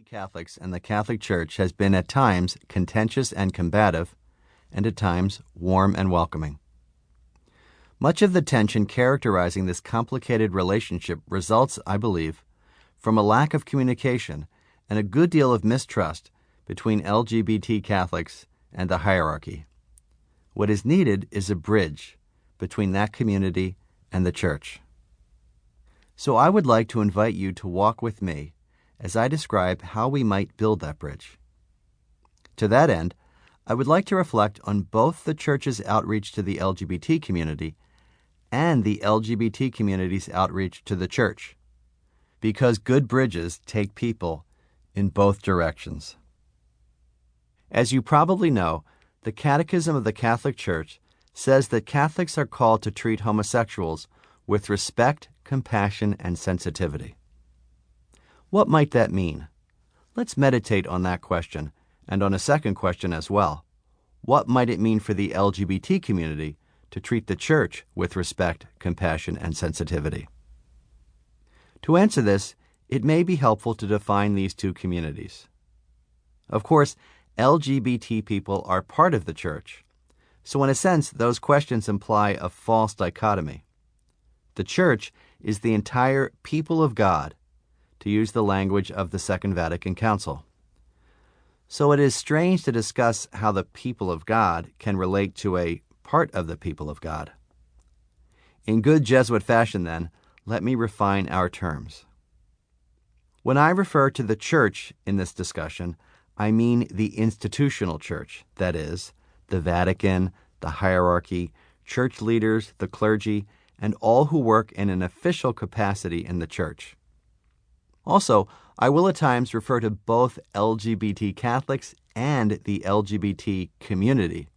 Catholics and the Catholic Church has been at times contentious and combative, and at times warm and welcoming. Much of the tension characterizing this complicated relationship results, I believe, from a lack of communication and a good deal of mistrust between LGBT Catholics and the hierarchy. What is needed is a bridge between that community and the Church. So I would like to invite you to walk with me as I describe how we might build that bridge. To that end, I would like to reflect on both the Church's outreach to the LGBT community and the LGBT community's outreach to the Church, because good bridges take people in both directions. As you probably know, the Catechism of the Catholic Church says that Catholics are called to treat homosexuals with respect, compassion, and sensitivity. What might that mean? Let's meditate on that question, and on a second question as well. What might it mean for the LGBT community to treat the Church with respect, compassion, and sensitivity? To answer this, it may be helpful to define these two communities. Of course, LGBT people are part of the Church, so in a sense, those questions imply a false dichotomy. The Church is the entire people of God, to use the language of the Second Vatican Council. So it is strange to discuss how the people of God can relate to a part of the people of God. In good Jesuit fashion, then, let me refine our terms. When I refer to the Church in this discussion, I mean the institutional Church, that is, the Vatican, the hierarchy, church leaders, the clergy, and all who work in an official capacity in the Church. Also, I will at times refer to both LGBT Catholics and the LGBT community.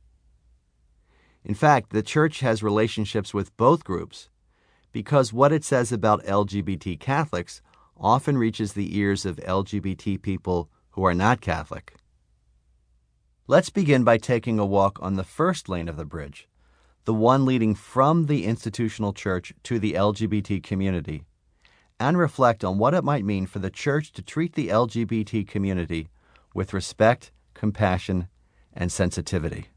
In fact, the Church has relationships with both groups because what it says about LGBT Catholics often reaches the ears of LGBT people who are not Catholic. Let's begin by taking a walk on the first lane of the bridge, the one leading from the institutional Church to the LGBT community, and reflect on what it might mean for the Church to treat the LGBT community with respect, compassion, and sensitivity.